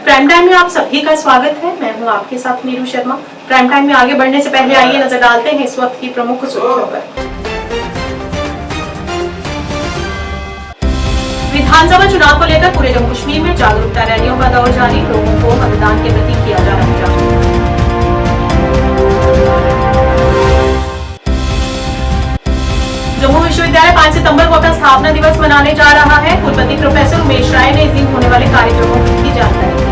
Prime time में आप सभी का स्वागत है। मैं हूं आपके साथ मीरू शर्मा। प्राइम टाइम में आगे बढ़ने से पहले आइए नजर डालते हैं इस वक्त की प्रमुख सुर्खियों पर। विधानसभा चुनाव को लेकर पूरे जम्मू कश्मीर में जागरूकता रैलियों का दौर जारी, लोगों को मतदान के प्रति किया जा रहा है जागरूक। जम्मू विश्वविद्यालय 5 सितंबर को अपना स्थापना दिवस मनाने जा रहा है। कुलपति प्रोफेसर उमेश राय ने इस दिन होने वाले कार्यक्रमों की जानकारी दी।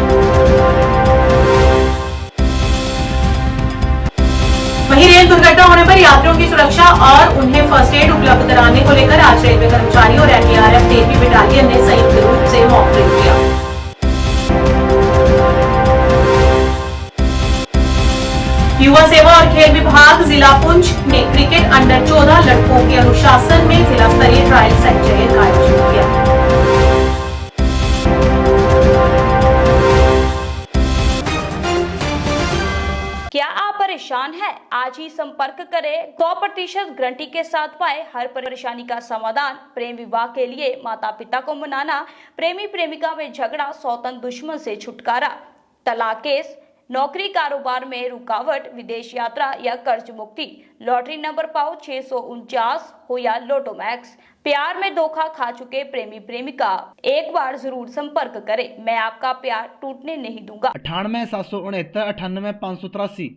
वहीं रेल दुर्घटना होने पर यात्रियों की सुरक्षा और उन्हें फर्स्ट एड उपलब्ध कराने को लेकर आज रेलवे कर्मचारियों और एनडीआरएफ 13वीं बटालियन ने संयुक्त रूप से मॉक ड्रिल किया। युवा सेवा और खेल विभाग जिला पुंछ ने क्रिकेट अंडर 14 लड़कों के अनुशासन में जिला स्तरीय ट्रायल सेंचुरी का आयोजन किया। क्या आप परेशान हैं? आज ही संपर्क करें। 100% गारंटी के साथ पाए हर परेशानी का समाधान। प्रेम विवाह के लिए माता पिता को मनाना, प्रेमी प्रेमिका में झगड़ा, सौतन दुश्मन से छुटकारा, तलाक केस, नौकरी कारोबार में रुकावट, विदेश यात्रा या कर्ज मुक्ति, लॉटरी नंबर पाओ 649 हो या लोटो मैक्स, प्यार में धोखा खा चुके प्रेमी प्रेमिका, एक बार जरूर संपर्क करें। मैं आपका प्यार टूटने नहीं दूंगा। 98 769 98 583।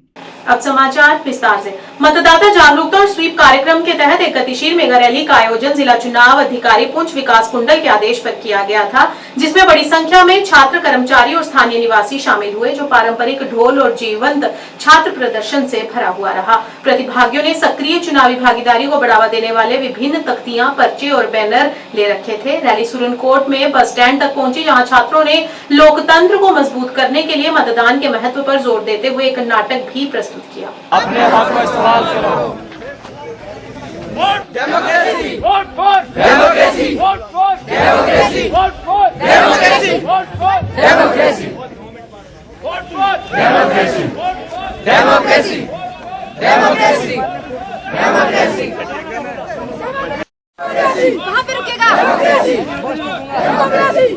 अब समाचार विस्तार से। मतदाता जागरूकता और स्वीप कार्यक्रम के तहत एक गतिशील मेगा रैली का आयोजन जिला चुनाव अधिकारी पुंछ विकास कुंडल के आदेश पर किया गया था, जिसमें बड़ी संख्या में छात्र, कर्मचारी और स्थानीय निवासी शामिल हुए, जो पारंपरिक ढोल और जीवंत छात्र प्रदर्शन से भरा हुआ रहा। प्रतिभागियों ने सक्रिय चुनावी भागीदारी को बढ़ावा देने वाले विभिन्न तख्तियां, पर्चे और बैनर ले रखे थे। रैली सुरनकोट में बस स्टैंड तक पहुंची, जहां छात्रों ने लोकतंत्र को मजबूत करने के लिए मतदान के महत्व पर जोर देते हुए एक नाटक भी प्रस्तुत किया। अपने हक का इस्तेमाल करो। Vote democracy, vote for democracy, vote for democracy, vote for democracy, vote for democracy, vote for democracy, democracy, democracy, democracy. कहाँ पे रुकेगा? Democracy, democracy, democracy.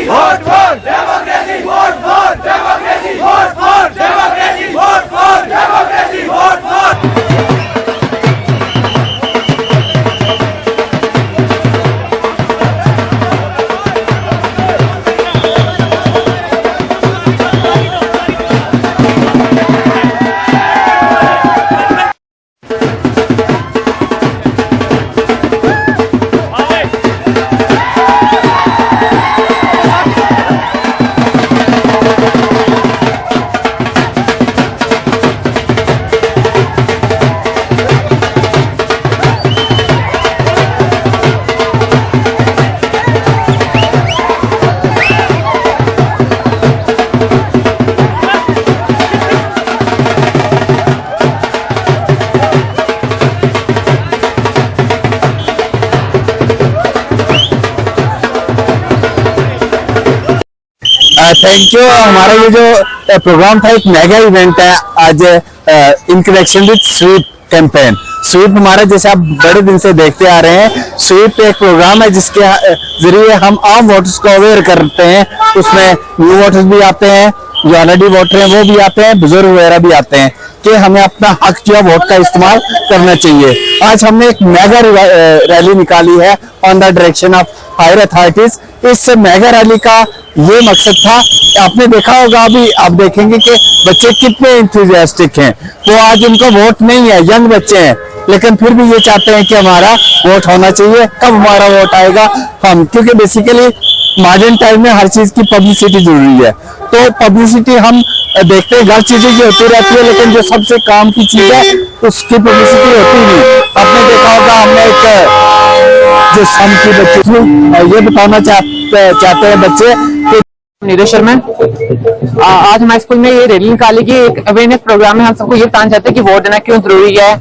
Vote for democracy, vote for thank you. हमारा ये जो प्रोग्राम था एक mega event है आज in connection with SVEEP campaign. SVEEP हमारा जैसे आप बड़े दिन से देखते आ रहे हैं, स्वीप एक प्रोग्राम है जिसके जरिए हम आम वोटर्स को अवेयर करते हैं। उसमें न्यू वोटर्स भी आते हैं, जो ऑलरेडी वोटर हैं वो भी आते हैं, बुजुर्ग वगैरह भी आते हैं कि हमें अपना हक जो है वोट का इस्तेमाल करना चाहिए। आज हमने एक मेगा रैली निकाली है on the direction of higher authorities. इस मेगा रैली का ये मकसद था, आपने देखा होगा, अभी आप देखेंगे कि बच्चे कितने इंथुजियास्टिक हैं। वो आज उनको वोट नहीं है, यंग बच्चे हैं, लेकिन फिर भी ये चाहते हैं कि हमारा वोट होना चाहिए। कब हमारा वोट आएगा हम, क्योंकि बेसिकली मॉडर्न टाइम में हर चीज की पब्लिसिटी जरूरी है। तो पब्लिसिटी हम देखते हैं, हर चीजें जो होती रहती है, लेकिन जो सबसे काम की चीज है उसकी पब्लिसिटी होती नहीं। आपने देखा होगा, हमने एक जो सम की बच्चे ये बताना चाहते हैं बच्चे कि नीरज शर्मा, आज हमारे स्कूल में ये रैली निकाली कि एक अवेयरनेस प्रोग्राम है। हम सबको ये बताना चाहते हैं कि वोट देना क्यों जरूरी है,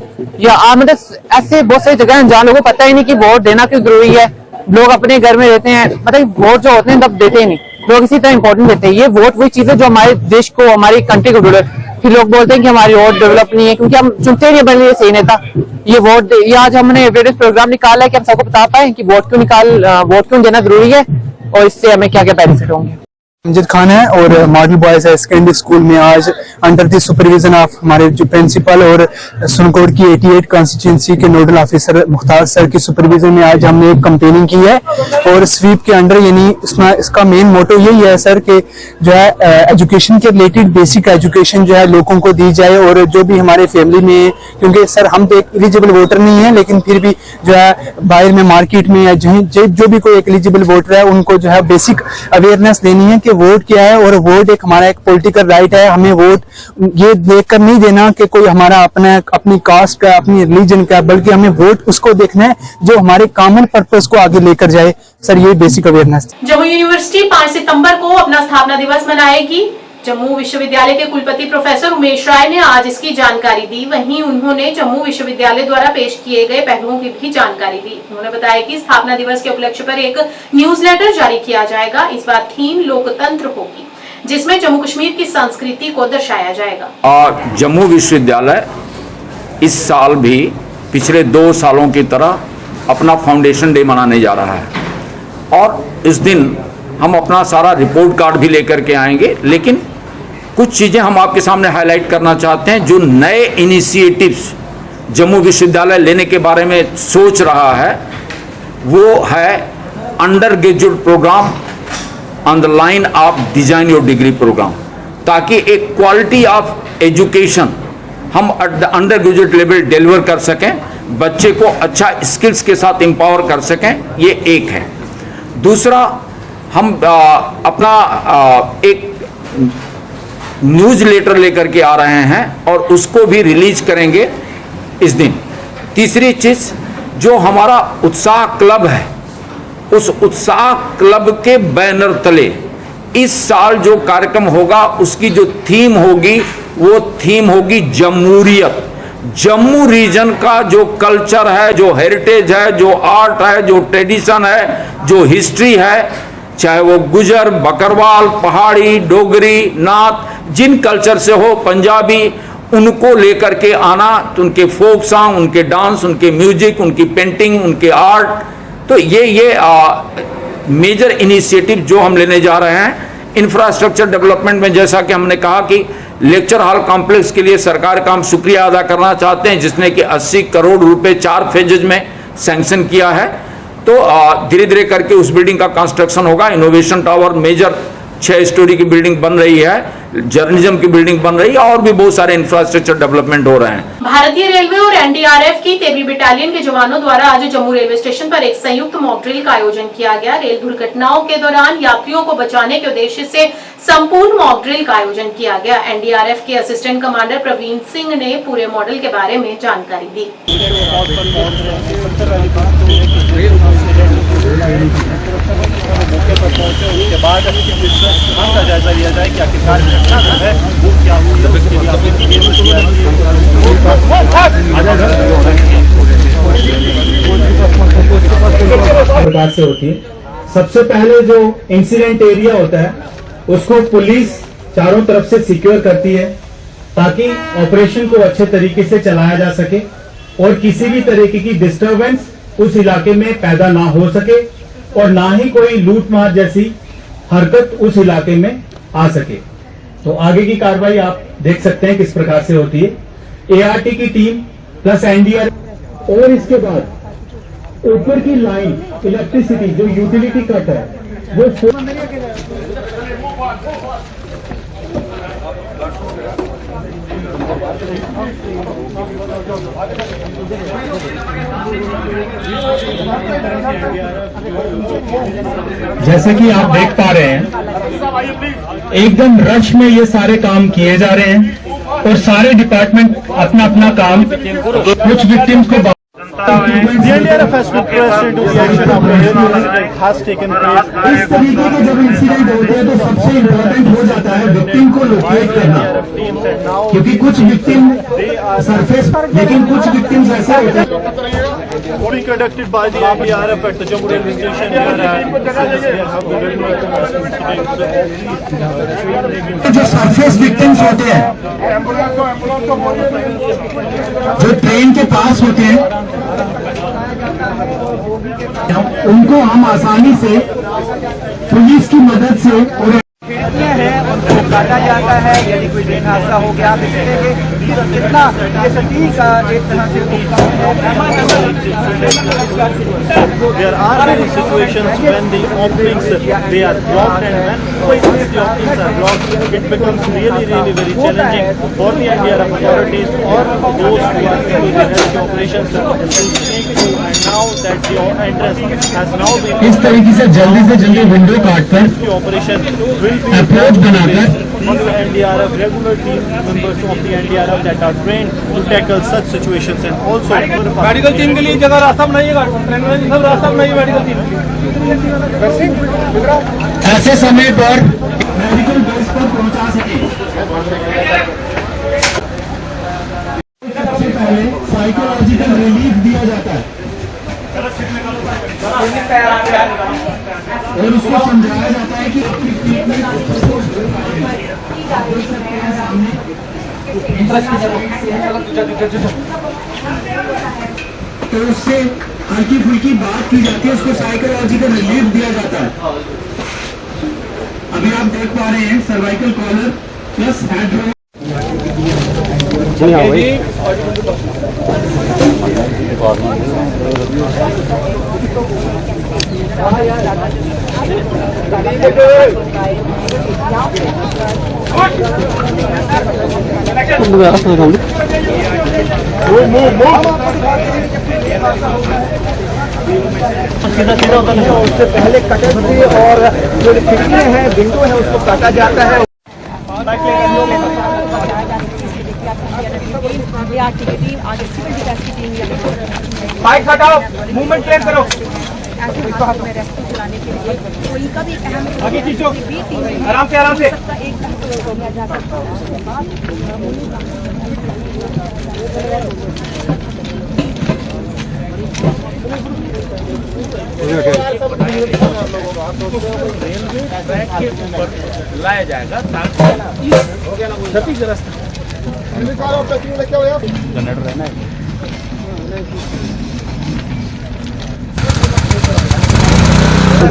या मतलब ऐसे बहुत सारी जगह हैं जहाँ लोगों को पता ही नहीं कि वोट देना क्यों जरूरी है। लोग अपने घर में रहते हैं, मतलब वोट जो होते हैं तब देते ही नहीं, लोग इसी तरह इंपॉर्टेंट देते हैं। ये वोट वही चीज है जो हमारे देश को, हमारी कंट्री को डेवलप, फिर लोग बोलते हैं कि हमारी वोट डेवलप नहीं है क्योंकि हम चुनते नहीं बने सही नेता। ये वोट, ये आज हमने अवेयरनेस प्रोग्राम निकाला है कि हम सबको बता पाए कि वोट क्यों देना जरूरी है और इससे हमें क्या क्या बेनिफिट होंगे। अमजद खान है और model boys high secondary school में आज अंडर द सुपरविजन ऑफ हमारे जो प्रिंसिपल और सुनकोट की 88 कॉन्स्टिट्यूंसी के नोडल ऑफिसर मुख्तार सर की सुपरविजन में आज हमने एक कैंपेनिंग की है। और स्वीप के अंडर यानी इसका मेन मोटो यही है सर कि जो है एजुकेशन के रिलेटेड बेसिक एजुकेशन जो है लोगों को दी जाए। और जो भी हमारे फैमिली में, क्योंकि सर हम तो एक एलिजिबल वोटर नहीं है, लेकिन फिर भी जो है बाहर में मार्केट में या जो भी कोई एक एलिजिबल वोटर है उनको जो है बेसिक अवेयरनेस देनी है कि वोट क्या है। और वोट एक हमारा एक पॉलिटिकल राइट है। हमें वोट ये देखकर नहीं देना कि कोई हमारा अपनी कास्ट का, अपनी रिलीजन का, बल्कि हमें वोट उसको देखना है जो हमारे कॉमन पर्पस को आगे लेकर जाए। सर ये बेसिक अवेयरनेस। जम्मू यूनिवर्सिटी 5 सितंबर को अपना स्थापना दिवस मनाएगी। जम्मू विश्वविद्यालय के कुलपति प्रोफेसर उमेश राय ने आज इसकी जानकारी दी। वहीं उन्होंने जम्मू विश्वविद्यालय द्वारा पेश किए गए पहलुओं की भी जानकारी दी। उन्होंने बताया कि स्थापना दिवस के उपलक्ष्य पर एक न्यूज़लेटर जारी किया जाएगा। इस बार थीम लोकतंत्र होगी, जिसमें जम्मू कश्मीर की संस्कृति को दर्शाया जाएगा। और जम्मू विश्वविद्यालय इस साल भी पिछले 2 सालों की तरह अपना फाउंडेशन डे मनाने जा रहा है और इस दिन हम अपना सारा रिपोर्ट कार्ड भी लेकर के आएंगे। लेकिन कुछ चीज़ें हम आपके सामने हाईलाइट करना चाहते हैं। जो नए इनिशिएटिव्स जम्मू विश्वविद्यालय लेने के बारे में सोच रहा है वो है undergraduate programme on the line of design your degree programme, ताकि एक क्वालिटी ऑफ एजुकेशन हम at the undergraduate level deliver कर सकें, बच्चे को अच्छा स्किल्स के साथ एम्पावर कर सकें। ये एक है। दूसरा, हम अपना एक न्यूज़ लेटर लेकर के आ रहे हैं और उसको भी रिलीज करेंगे इस दिन। तीसरी चीज़, जो हमारा उत्साह क्लब है, उस उत्साह क्लब के बैनर तले इस साल जो कार्यक्रम होगा उसकी जो थीम होगी वो थीम होगी जमहूरियत। जम्मू रीजन का जो कल्चर है, जो हेरिटेज है, जो आर्ट है, जो ट्रेडिशन है, जो हिस्ट्री है, चाहे वो गुजर, बकरवाल, पहाड़ी, डोगरी, नाथ, जिन कल्चर से हो, पंजाबी, उनको लेकर के आना, तो उनके फोक सॉन्ग, उनके डांस, उनके म्यूजिक, उनकी पेंटिंग, उनके आर्ट, तो ये मेजर इनिशिएटिव जो हम लेने जा रहे हैं। इंफ्रास्ट्रक्चर डेवलपमेंट में जैसा कि हमने कहा कि लेक्चर हॉल कॉम्प्लेक्स के लिए सरकार का हम शुक्रिया अदा करना चाहते हैं, जिसने कि 80 करोड़ रुपए 4 फेजेज में सैंक्शन किया है। तो धीरे धीरे करके उस बिल्डिंग का कंस्ट्रक्शन होगा। इनोवेशन टावर मेजर 6 स्टोरी की बिल्डिंग बन रही है, जर्नलिज्म की बिल्डिंग बन रही है और भी बहुत सारे इंफ्रास्ट्रक्चर डेवलपमेंट हो रहे हैं। भारतीय रेलवे और एनडीआरएफ की 13वीं बटालियन के जवानों द्वारा आज जम्मू रेलवे स्टेशन पर एक संयुक्त मॉक ड्रिल का आयोजन किया गया। रेल दुर्घटनाओं के दौरान यात्रियों को बचाने के उद्देश्य से संपूर्ण मॉक ड्रिल का आयोजन किया गया। एनडीआरएफ के असिस्टेंट कमांडर प्रवीण सिंह ने पूरे मॉडल के बारे में जानकारी दी। मौके पर पहुंचे, उसके बाद का जायजा लिया जाए कि आखिरकार घटना जो है वो क्या हुई है, उसके लिए प्रकार से होती है। सबसे पहले जो इंसिडेंट एरिया होता है उसको पुलिस चारों तरफ से सिक्योर करती है ताकि ऑपरेशन को अच्छे तरीके से चलाया जा सके और किसी भी तरीके की डिस्टरबेंस उस इलाके में पैदा ना हो सके और ना ही कोई लूटमार जैसी हरकत उस इलाके में आ सके। तो आगे की कार्रवाई आप देख सकते हैं किस प्रकार से होती है। एआरटी की टीम प्लस एनडीआर और इसके बाद ऊपर की लाइन इलेक्ट्रिसिटी जो यूटिलिटी कट है वो जैसा कि आप देख पा रहे हैं एकदम रश में ये सारे काम किए जा रहे हैं और सारे डिपार्टमेंट अपना अपना काम कुछ विक्टिम्स को The NDRF has requested to the action of the incident has taken place. इस तरीके के जब इंसिडेंट होते हैं तो सबसे इम्पोर्टेंट हो जाता है विक्टिम को लोकेट करना, क्योंकि कुछ विक्टिम सरफेस लेकिन कुछ विक्टिम्स ऐसे होते हैं। Being conducted by the NDRF at the Jammu railway station जो सरफेस विक्टिम्स होते हैं जो ट्रेन के पास होते हैं उनको हम आसानी से पुलिस की मदद से और उनको काटा जाता है। यदि कोई ट्रेन हादसा हो गया कितना ये सटीक एक तरह से There are many situations when the openings they are blocked, and when the openings are blocked, it becomes really very challenging for the NDRF authorities or those who are into the rescue operations to take through. And now that the entrance has now been इस तरीके से जल्दी window काटकर rescue operation will be approach बनाकर these NDRF regular team members of the NDRF that are trained to tackle such situations, and also medical team के लिए जगह रास्ता बनाइएगा, ट्रेन में सब रास्ता बनाइए मेडिकल टीम। ऐसे समय पर मेडिकल बेस पर पहुंचा सके। सबसे पहले साइकोलॉजिकल रिलीफ दिया जाता है और उसको समझाया जाता है कि तो उससे हल्की फुल्की बात की जाती है, उसको साइकोलॉजिकल रिलीफ दिया जाता है। अभी आप देख पा रहे हैं cervical collar plus head roll. सीधा होता है, उससे पहले कटर से और जो खिड़कियां हैं विंडो है उसको काटा जाता है। बाइक हटाओ, मूवमेंट क्लियर करो। ऐसे हालात में रेस्क्यू चलाने के लिए कोई का भी अहम आगे खींचो, आराम से आराम से। लाया जाएगा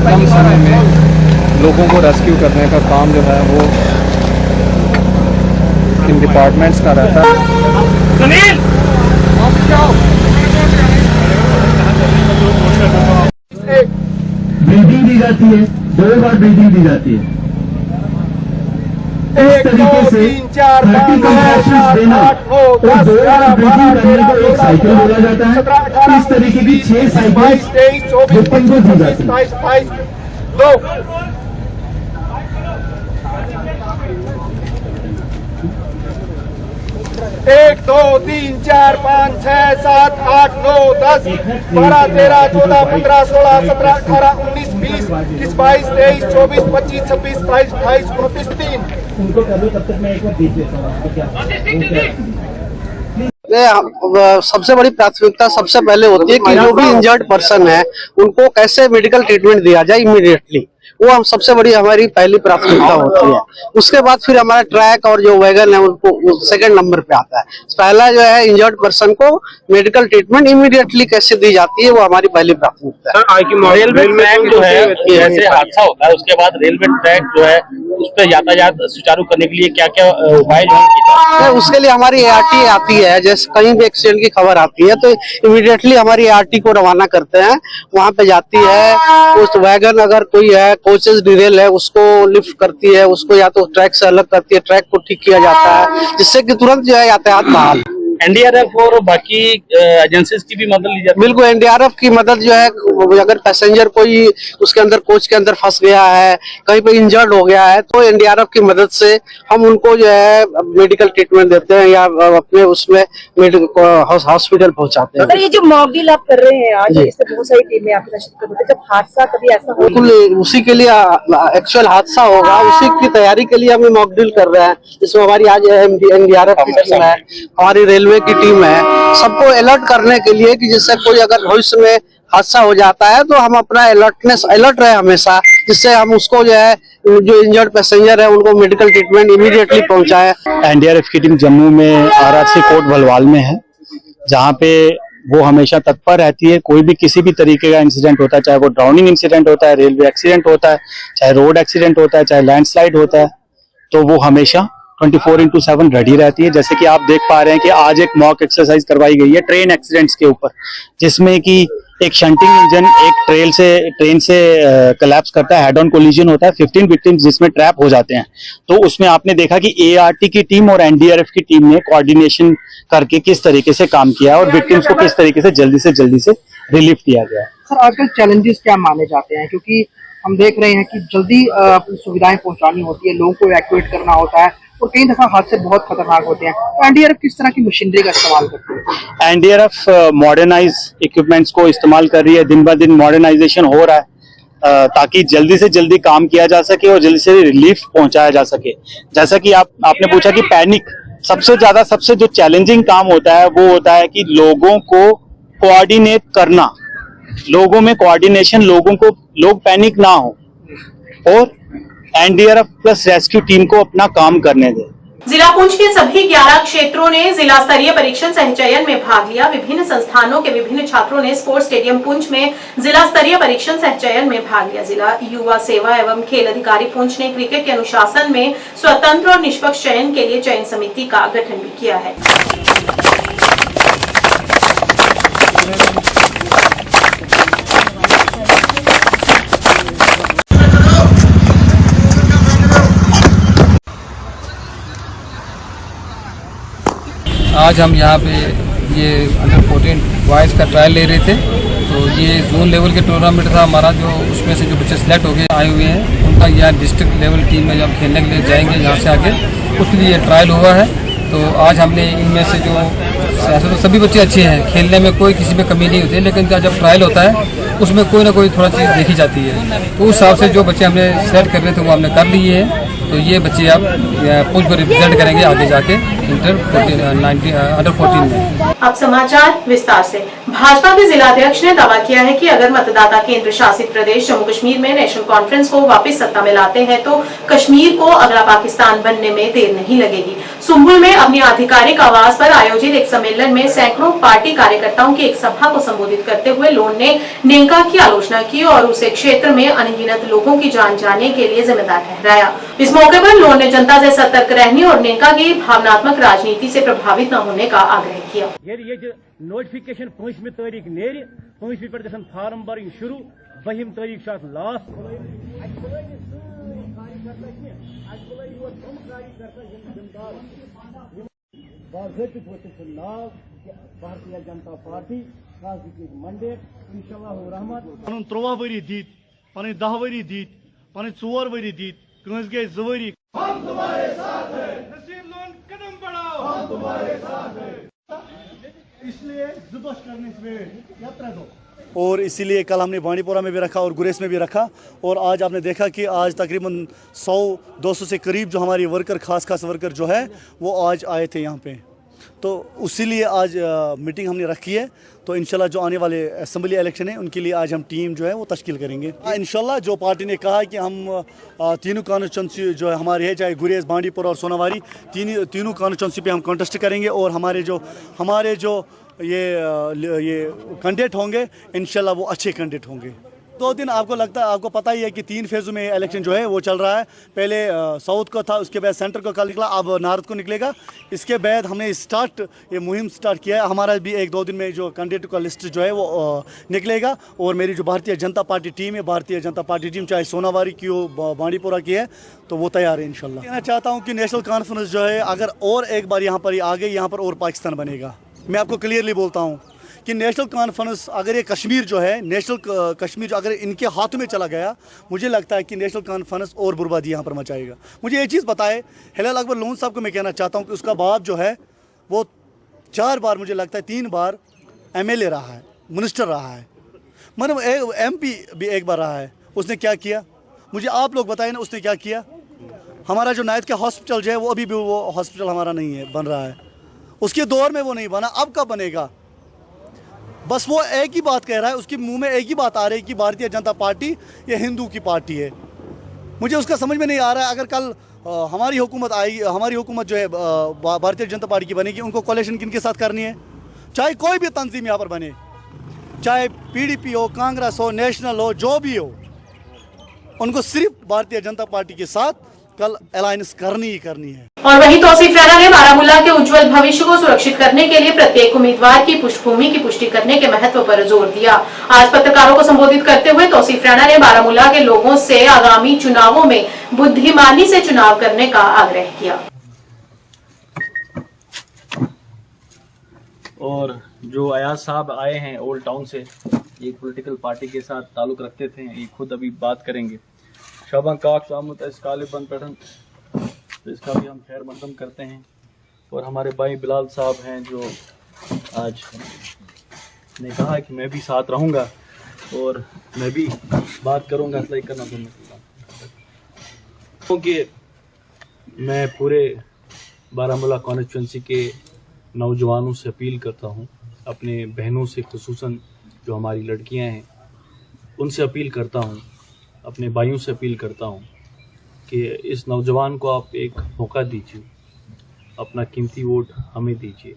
कम समय में लोगों को रेस्क्यू करने का काम जो है वो इन डिपार्टमेंट्स का रहता है। सुनील ब्रीदिंग दी जाती है, 2 बार ब्रीदिंग दी जाती है। इस तरीके से 30 कंट्रैक्शंस देना और 2 बार ब्रीदिंग करने को एक साइकिल बोला जाता है। इस तरीके की 6 साइकिल विक्टिम को दी जाती है। 1 2 3 4 5 6 7 8 9 10 12 13 14 15 16 17 18 19 20 21 22 23 24 25 26 27 28 29 3 उनको कर लो, तब तक मैं एक बार देख लेता हूँ क्या सबसे बड़ी प्राथमिकता सबसे पहले होती है कि जो भी इंजर्ड पर्सन है उनको कैसे मेडिकल ट्रीटमेंट दिया जाए इमीडिएटली, वो हम सबसे बड़ी हमारी पहली प्राथमिकता होती है। उसके बाद फिर हमारा ट्रैक और जो वैगन है उनको सेकंड नंबर पे आता है। पहला जो है इंजर्ड पर्सन को मेडिकल ट्रीटमेंट इमीडिएटली कैसे दी जाती है वो हमारी पहली प्राथमिकता है। रेलवे ट्रैक जो है जैसे हादसा होता है उसके बाद रेलवे ट्रैक जो है उस पर यातायात सुचारू करने के लिए क्या क्या उपाय जो है उसके लिए हमारी ART आती है। जैसे कहीं भी एक्सीडेंट की खबर आती है तो इमीडिएटली हमारी ART को रवाना करते हैं, वहां पे जाती है। उस वैगन अगर कोई है कोचेस डिरेल है उसको लिफ्ट करती है, उसको या तो ट्रैक से अलग करती है, ट्रैक को ठीक किया जाता है जिससे कि तुरंत जो है यातायात बहाल। NDRF और बाकी एजेंसीज की भी मदद ली जाती है। बिल्कुल, NDRF की मदद जो है अगर पैसेंजर कोई उसके अंदर कोच के अंदर फंस गया है, कहीं पे इंजर्ड हो गया है तो NDRF की मदद से हम उनको जो है मेडिकल ट्रीटमेंट देते हैं या अपने उसमें हॉस्पिटल पहुंचाते हैं। सर ये जो मॉक ड्रिल आप कर रहे हैं आज, इससे बहुत सारी टीमें आपके साथ, जब हादसा कभी ऐसा हो बिल्कुल उसी के लिए एक्चुअल हादसा होगा उसी की तैयारी के लिए हम मॉक ड्रिल कर रहे हैं, जिसमें हमारी आज NDRF की टीम है, हमारी रेलवे की टीम है, सबको अलर्ट करने के लिए कि जिससे कोई अगर भविष्य में हादसा हो जाता है तो हम अपना अलर्ट रहे हमेशा, जिससे हम उसको जो है जो इंजर्ड पैसेंजर है उनको मेडिकल ट्रीटमेंट इमीडिएटली पहुंचाए। NDRF की टीम जम्मू में RRC कोट भलवाल में है, जहाँ पे वो हमेशा तत्पर रहती है। कोई भी किसी भी तरीके का इंसिडेंट होता है, चाहे वो ड्राउनिंग इंसिडेंट होता है, रेलवे एक्सीडेंट होता है, चाहे रोड एक्सीडेंट होता है, चाहे लैंडस्लाइड होता है, तो वो हमेशा 24/7 रेडी रहती है। जैसे कि आप देख पा रहे हैं कि आज एक मॉक एक्सरसाइज करवाई गई है ट्रेन एक्सीडेंट्स के ऊपर, जिसमें कि एक शंटिंग इंजन एक ट्रेन से कोलैप्स करता है, हेड ऑन कोलिजन होता है, 15 विक्टिम्स जिसमें ट्रैप हो जाते हैं। तो उसमें आपने देखा कि ART की टीम और NDRF की टीम ने कोऑर्डिनेशन करके किस तरीके से काम किया और विक्टिम्स को किस तरीके से जल्दी से रिलीफ दिया गया। सर आजकल चैलेंजेस क्या माने जाते हैं, क्योंकि हम देख रहे हैं कि जल्दी सुविधाएं पहुंचानी होती है, लोगों को इवैक्यूएट करना होता है और कई दफा हादसे बहुत खतरनाक होते हैं। तो NDRF किस तरह की मशीनरी का इस्तेमाल करती है? NDRF मॉडर्नाइज इक्विपमेंट्स को इस्तेमाल कर रही है, दिन ब दिन मॉडर्नाइजेशन हो रहा है ताकि जल्दी से जल्दी काम किया जा सके और जल्दी से रिलीफ पहुंचाया जा सके। जैसा कि आपने पूछा कि पैनिक सबसे जो चैलेंजिंग काम होता है वो होता है कि लोगों को कोऑर्डिनेट करना, लोगों में कोऑर्डिनेशन, लोग पैनिक ना हो और NDRF प्लस रेस्क्यू टीम को अपना काम करने दें। जिला पुंछ के सभी 11 क्षेत्रों ने जिला स्तरीय परीक्षण सह चयन में भाग लिया। विभिन्न संस्थानों के विभिन्न छात्रों ने स्पोर्ट्स स्टेडियम पुंछ में जिला स्तरीय परीक्षण सह चयन में भाग लिया। जिला युवा सेवा एवं खेल अधिकारी पुंछ ने क्रिकेट के अनुशासन में स्वतंत्र और निष्पक्ष चयन के लिए चयन समिति का गठन भी किया है। आज हम यहाँ पे ये अंडर 14 बॉयज़ का ट्रायल ले रहे थे, तो ये जोन लेवल के टूर्नामेंट था हमारा, जो उसमें से जो बच्चे सेलेक्ट हो गए आए हुए हैं उनका यहाँ डिस्ट्रिक्ट लेवल टीम में जब खेलने के लिए जाएंगे यहाँ से आगे, उसके लिए ट्रायल हुआ है। तो आज हमने इनमें से जो तो सभी बच्चे अच्छे हैं, खेलने में कोई किसी में कमी नहीं होती है, लेकिन जब ट्रायल होता है उसमें कोई ना कोई थोड़ा चीज़ देखी जाती है। तो उस हिसाब से जो बच्चे हमने सेलेक्ट कर रहे थे वो हमने कर लिए हैं। तो ये बच्चे अब पुंछ को रिप्रेजेंट करेंगे आगे जाके अंडर 14 में। अब समाचार विस्तार से। भाजपा के जिलाध्यक्ष ने दावा किया है कि अगर मतदाता केंद्र शासित प्रदेश जम्मू कश्मीर में नेशनल कॉन्फ्रेंस को वापस सत्ता में लाते हैं तो कश्मीर को अगला पाकिस्तान बनने में देर नहीं लगेगी। सुंबुल में अपनी आधिकारिक आवास पर आयोजित एक सम्मेलन में सैकड़ों पार्टी कार्यकर्ताओं की एक सभा को संबोधित करते हुए लोन ने नेंका की आलोचना की और उसे क्षेत्र में अनगिनत लोगों की जान जाने के लिए जिम्मेदार ठहराया। इस मौके पर लोन ने जनता से सतर्क रहने और नेंका की भावनात्मक राजनीति से प्रभावित न होने का आग्रह किया। नोटिफिकेशन 5 तारीख नेर 5 पे फार्म भर शुरू 20 तारीख लास्ट नाव भारतीय जनता पार्टी मंडेट इंशाअल्लाह रहमत 13 वरी दीत पन 10 वरी दीत पन 4 वरी दीत कंस गए 2 वरी। हम तुम्हारे साथ हैं, नसीब लोन कदम बढ़ाओ, हम तुम्हारे साथ हैं। इसलिए जुदोश करने से यात्रा दो। और इसीलिए कल हमने बांडीपोरा में भी रखा और गुरेज में भी रखा और आज आपने देखा कि आज तकरीबन 100-200 से करीब जो हमारी वर्कर खास वर्कर जो है वो आज आए थे यहाँ पे। तो उसीलिए आज मीटिंग हमने रखी है। तो इंशाल्लाह जो आने वाले असेंबली इलेक्शन है उनके लिए आज हम टीम जो है वो तश्कील करेंगे। इंशाल्लाह जो पार्टी ने कहा है कि हम तीनों कॉन्स्टिट्यूंसी जो है हमारी है, चाहे गुरेज, बांडीपुर और सोनावारी, तीनों कॉन्स्टिट्यूंसी पे हम कॉन्टेस्ट करेंगे और हमारे जो ये कैंडिडेट होंगे इंशाल्लाह वो अच्छे कैंडिडेट होंगे। 2 दिन आपको पता ही है कि 3 फेज़ों में इलेक्शन जो है वो चल रहा है। पहले साउथ को था, उसके बाद सेंटर को कल निकला, अब नॉर्थ को निकलेगा। इसके बाद हमने ये मुहिम स्टार्ट किया है। हमारा भी 1-2 दिन में जो कैंडिडेट का लिस्ट जो है वो निकलेगा और मेरी जो भारतीय जनता पार्टी टीम है, भारतीय जनता पार्टी टीम चाहे सोनावारी की हो, बांडीपुरा की है, तो वो तैयार है इंशाल्लाह। कहना चाहता हूँ कि नेशनल कॉन्फ्रेंस जो है अगर और एक बार यहाँ पर आ गई, यहाँ पर और पाकिस्तान बनेगा। मैं आपको क्लियरली बोलता हूँ कि नेशनल कॉन्फ्रेंस अगर ये कश्मीर जो है, नेशनल कश्मीर जो अगर इनके हाथों में चला गया, मुझे लगता है कि नेशनल कॉन्फ्रेंस और बर्बादी यहाँ पर मचाएगा। मुझे ये चीज़ बताए, हिलाल अकबर लोन साहब को मैं कहना चाहता हूँ कि उसका बाप जो है वो 4 बार, मुझे लगता है 3 बार MLA रहा है, मिनिस्टर रहा है, मतलब MP भी 1 बार रहा है। उसने क्या किया मुझे आप लोग बताए ना, उसने क्या किया? हमारा जो नायत का हॉस्पिटल जो है वो अभी भी वो हॉस्पिटल हमारा नहीं है, बन रहा है। उसके दौर में वो नहीं बना, अब कब बनेगा? बस वो एक ही बात कह रहा है, उसके मुंह में एक ही बात आ रही है कि भारतीय जनता पार्टी ये हिंदू की पार्टी है। मुझे उसका समझ में नहीं आ रहा है। अगर कल हमारी हुकूमत आई, हमारी हुकूमत जो है भारतीय जनता पार्टी की बनेगी, उनको कोalition किनके साथ करनी है? चाहे कोई भी तंजीम यहाँ पर बने, चाहे PDP हो, कांग्रेस हो, नेशनल हो, जो भी हो, उनको सिर्फ भारतीय जनता पार्टी के साथ कल अलायंस करनी ही करनी है। और वहीं तौसीफ रैना ने बारामूला के उज्जवल भविष्य को सुरक्षित करने के लिए प्रत्येक उम्मीदवार की पृष्ठभूमि की पुष्टि करने के महत्व पर जोर दिया। आज पत्रकारों को संबोधित करते हुए तौसीफ रैना ने बारामूला के लोगों से आगामी चुनावों में बुद्धिमानी से चुनाव करने का आग्रह किया। और जो अयाज साहब आए हैं ओल्ड टाउन से, एक पॉलिटिकल पार्टी के साथ ताल्लुक रखते थे, ये खुद अभी बात करेंगे। शाबान काक शामुत कालिबन पैटर्न, तो इसका भी हम खैर मकदम करते हैं। और हमारे भाई बिलाल साहब हैं जो आज ने कहा कि मैं भी साथ रहूँगा और मैं भी बात करूँगा, इसलिए करना क्योंकि मैं पूरे बारामूला कॉन्स्टिट्यूंसी के नौजवानों से अपील करता हूँ, अपने बहनों से खुसूसन जो हमारी लड़कियाँ हैं उनसे अपील करता हूँ, अपने भाइयों से अपील करता हूँ कि इस नौजवान को आप एक मौका दीजिए, अपना कीमती वोट हमें दीजिए।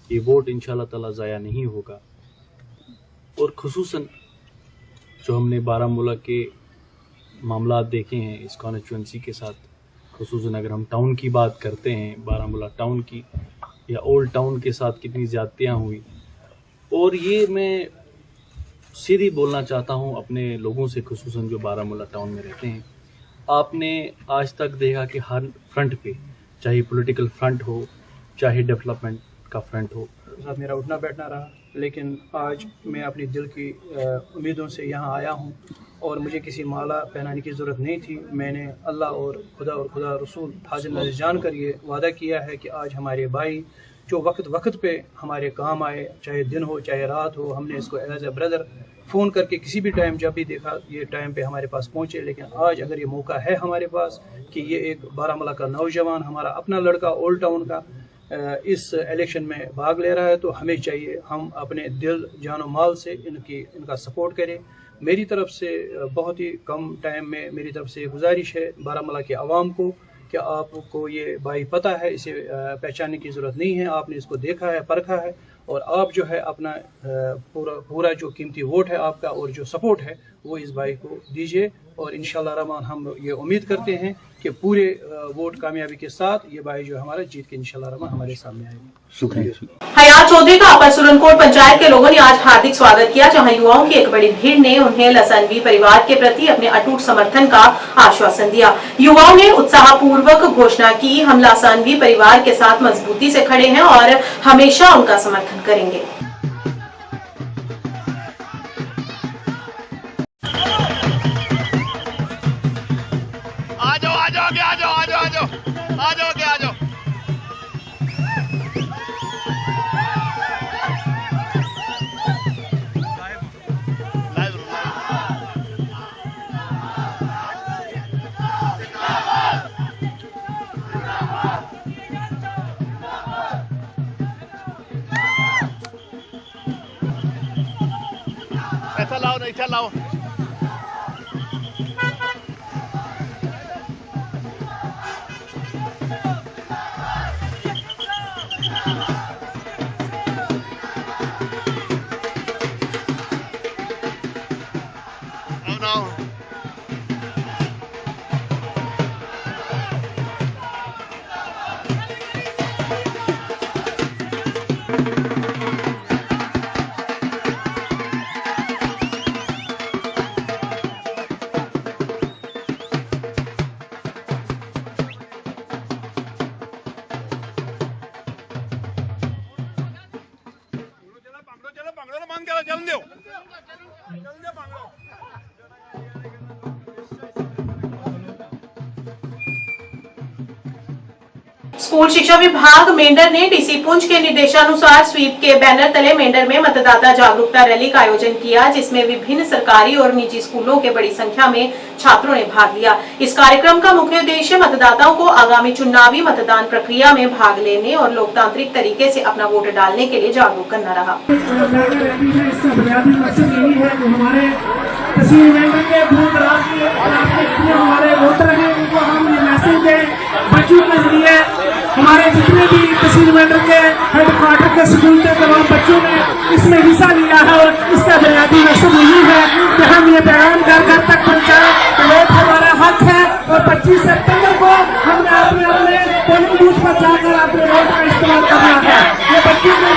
ये वोट इंशाल्लाह ताला ज़ाया नहीं होगा। और खुसूसन जो हमने बारामूला के मामला देखे हैं इस कॉन्स्टिट्यूंसी के साथ, खुसूसन अगर हम टाउन की बात करते हैं, बारामूला टाउन की या ओल्ड टाउन के साथ कितनी ज़्यादतियाँ हुई। और ये मैं सीधी बोलना चाहता हूँ अपने लोगों से, खुसूसन जो बारामूला टाउन में रहते हैं। आपने आज तक देखा कि हर फ्रंट पे, चाहे पॉलिटिकल फ्रंट हो, चाहे डेवलपमेंट का फ्रंट हो, साथ मेरा उठना बैठना रहा, लेकिन आज मैं अपनी दिल की उम्मीदों से यहाँ आया हूँ और मुझे किसी माला पहनाने की ज़रूरत नहीं थी। मैंने अल्लाह और खुदा रसूल हाजिर नाज़िर जानकर ये वादा किया है कि आज हमारे भाई जो वक्त पे हमारे काम आए, चाहे दिन हो चाहे रात हो, हमने इसको एज ए ब्रदर फ़ोन करके किसी भी टाइम जब भी देखा ये टाइम पे हमारे पास पहुँचे। लेकिन आज अगर ये मौका है हमारे पास कि ये एक बारामूला का नौजवान, हमारा अपना लड़का ओल्ड टाउन का इस इलेक्शन में भाग ले रहा है, तो हमें चाहिए हम अपने दिल जानो माल से इनका सपोर्ट करें। मेरी तरफ से बहुत ही कम टाइम में मेरी तरफ से गुजारिश है बारामूला के अवाम को कि आपको ये भाई पता है, इसे पहचानने की ज़रूरत नहीं है, आपने इसको देखा है, परखा है, और आप जो है अपना पूरा जो कीमती वोट है आपका और जो सपोर्ट है वो इस भाई को दीजिए। और इंशाल्लाह रहमान हम ये उम्मीद करते हैं कि पूरे वोट कामयाबी के साथ ये भाई जो हमारा जीत के इंशाल्लाह रहमान हमारे सामने आएगा। शुक्रिया। हयात चौधरी का अपर सुरनकोट पंचायत के लोगों ने आज हार्दिक स्वागत किया, जहां युवाओं की एक बड़ी भीड़ ने उन्हें लसनवी परिवार के प्रति अपने अटूट समर्थन का आश्वासन दिया। युवाओं ने उत्साहपूर्वक घोषणा की, हम लसनवी परिवार के साथ मजबूती से खड़े हैं और हमेशा उनका समर्थन करेंगे। पीछे लाओ। स्कूल शिक्षा विभाग मेंढर ने डीसी पुंछ के निर्देशानुसार स्वीप के बैनर तले मेंढर में मतदाता जागरूकता रैली का आयोजन किया, जिसमें विभिन्न सरकारी और निजी स्कूलों के बड़ी संख्या में छात्रों ने भाग लिया। इस कार्यक्रम का मुख्य उद्देश्य मतदाताओं को आगामी चुनावी मतदान प्रक्रिया में भाग लेने और लोकतांत्रिक तरीके से अपना वोट डालने के लिए जागरूक करना रहा। बच्चों के लिए हमारे जितने भी तहसील मंडल के हेडक्वार्टर के स्कूल के तमाम बच्चों ने इसमें हिस्सा लिया है और इसका बुनियादी मकसद यही है कि हम ये पैगाम घर घर तक पहुँचाएं कि वोट हमारा हक है और 25 सितंबर को हमने अपने अपने पोलिंग बूथ पर जाकर अपने वोट का इस्तेमाल करना है। ये बच्चों के